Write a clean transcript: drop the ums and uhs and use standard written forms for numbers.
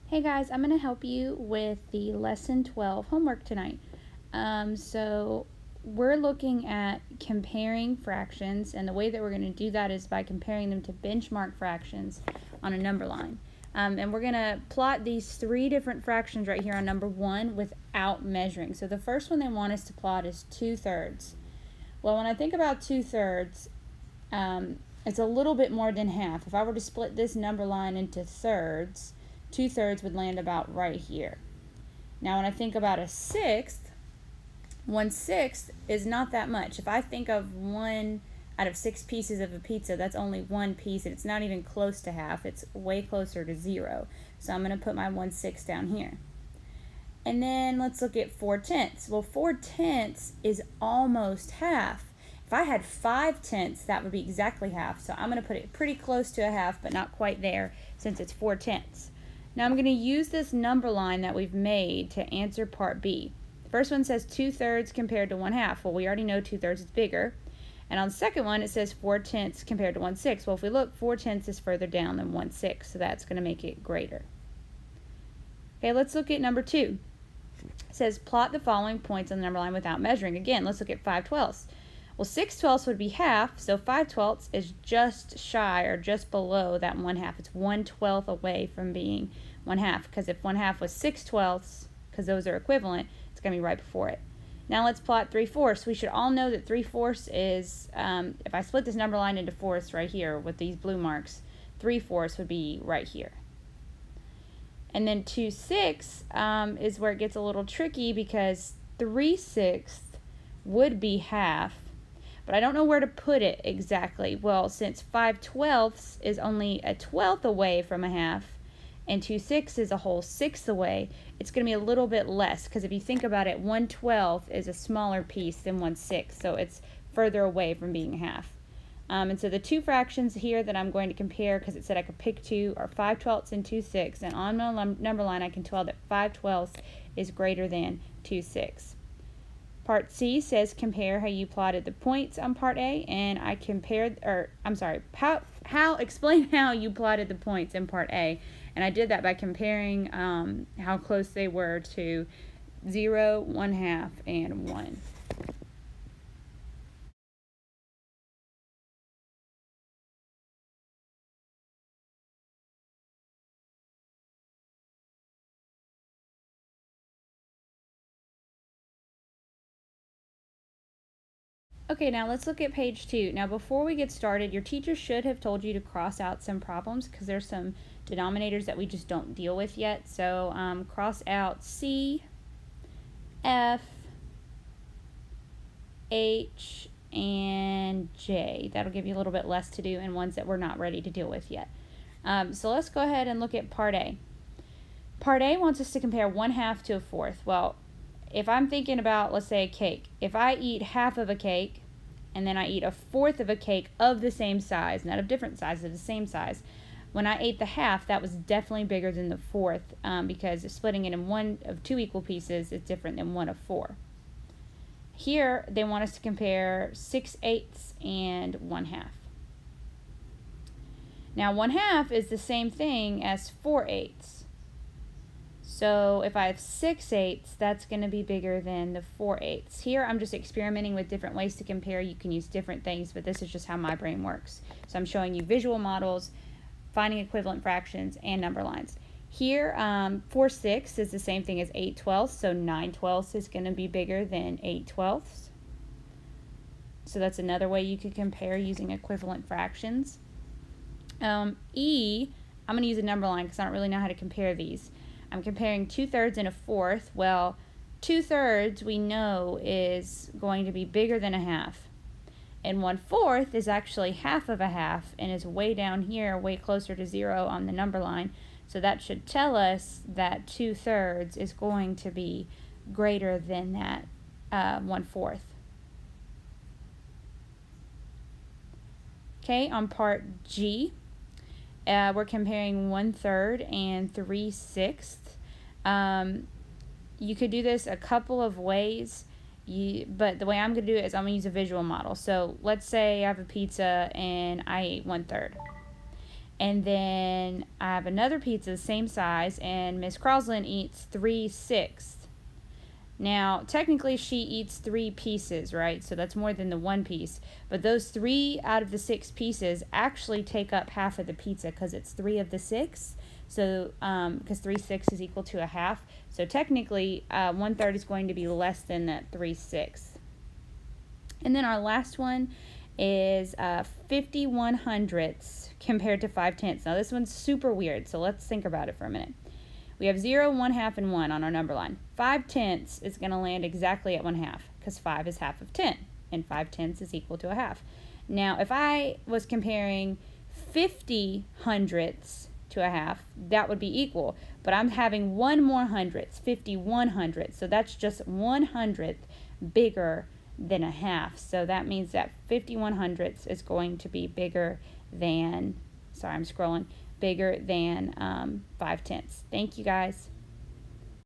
Hey guys, I'm going to help you with the lesson 12 homework tonight. So we're looking at comparing fractions, and the way that we're going to do that is by comparing them to benchmark fractions on a number line. And we're going to plot these three different fractions right here on number 1 without measuring. So the first one they want us to plot is 2/3. Well, when I think about 2/3, it's a little bit more than half. If I were to split this number line into thirds, 2/3 would land about right here. Now when I think about a sixth, 1/6 is not that much. If I think of 1 out of 6 pieces of a pizza, that's only 1 piece, and it's not even close to half. It's way closer to 0. So I'm going to put my 1/6 down here. And then let's look at 4/10. Well, 4/10 is almost half. If I had 5/10, that would be exactly half. So I'm going to put it pretty close to a half, but not quite there since it's 4/10. Now I'm going to use this number line that we've made to answer part B. The first one says 2/3 compared to 1/2. Well, we already know 2/3 is bigger. And on the second one, it says 4/10 compared to 1/6. Well, if we look, 4/10 is further down than 1/6, so that's going to make it greater. Okay, let's look at number 2. It says plot the following points on the number line without measuring. Again, let's look at 5/12. Well, 6/12 would be half, so 5/12 is just shy or just below that 1/2. It's 1/12 away from being 1/2, because if 1/2 was 6/12, because those are equivalent, it's going to be right before it. Now let's plot 3/4. We should all know that 3/4 is, if I split this number line into fourths right here with these blue marks, 3/4 would be right here. And then 2/6 is where it gets a little tricky, because 3/6 would be half, but I don't know where to put it exactly. Well, since 5/12 is only a 1/12 away from a half, and 2/6 is a whole 1/6 away, it's going to be a little bit less, because if you think about it, 1/12 is a smaller piece than 1/6, so it's further away from being half. And so the two fractions here that I'm going to compare, because it said I could pick two, are 5/12 and 2/6, and on my number line I can tell that 5/12 is greater than 2/6. Part C says compare how you plotted the points on part A, and I compared, explain how you plotted the points in part A, and I did that by comparing how close they were to 0, 1/2, and 1. Okay, now let's look at page 2. Now before we get started, your teacher should have told you to cross out some problems, because there's some denominators that we just don't deal with yet. So cross out C, F, H, and J. That'll give you a little bit less to do and ones that we're not ready to deal with yet. So let's go ahead and look at part A. Part A wants us to compare 1/2 to a fourth. Well, if I'm thinking about, let's say, a cake, if I eat half of a cake and then I eat a fourth of a cake of the same size, not of different sizes, of the same size, when I ate the half, that was definitely bigger than the fourth, because splitting it in 1 of 2 equal pieces is different than 1 of 4. Here, they want us to compare 6/8 and 1/2. Now, 1/2 is the same thing as 4/8. So if I have 6/8, that's going to be bigger than the 4/8. Here I'm just experimenting with different ways to compare. You can use different things, but this is just how my brain works. So I'm showing you visual models, finding equivalent fractions, and number lines. Here, 4/6 is the same thing as 8/12, so 9/12 is going to be bigger than 8/12. So that's another way you could compare using equivalent fractions. E, I'm going to use a number line because I don't really know how to compare these. I'm comparing 2/3 and a fourth. Well, 2/3 we know is going to be bigger than a half. And 1/4 is actually half of a half and is way down here, way closer to 0 on the number line. So that should tell us that 2/3 is going to be greater than that 1/4. Okay, on part G, we're comparing 1/3 and 3/6. You could do this a couple of ways, but the way I'm going to do it is I'm going to use a visual model. So let's say I have a pizza and I ate 1/3. And then I have another pizza the same size, and Miss Crosland eats 3/6. Now, technically, she eats 3 pieces, right? So that's more than the 1 piece. But those 3 out of the 6 pieces actually take up half of the pizza because it's 3 of the 6. So, because 3/6 is equal to a half. So technically, 1/3 is going to be less than that 3/6. And then our last one is 51 hundredths compared to 5/10. Now, this one's super weird. So let's think about it for a minute. We have 0, 1/2, and 1 on our number line. 5/10 is going to land exactly at 1/2 because 5 is half of 10, and 5/10 is equal to a half. Now, if I was comparing 50 hundredths to a half, that would be equal. But I'm having 1 more hundredths, 51 hundredths. So that's just 1/100th bigger than a half. So that means that 51 hundredths is going to be bigger than, sorry, I'm scrolling, bigger than 5/10. Thank you, guys.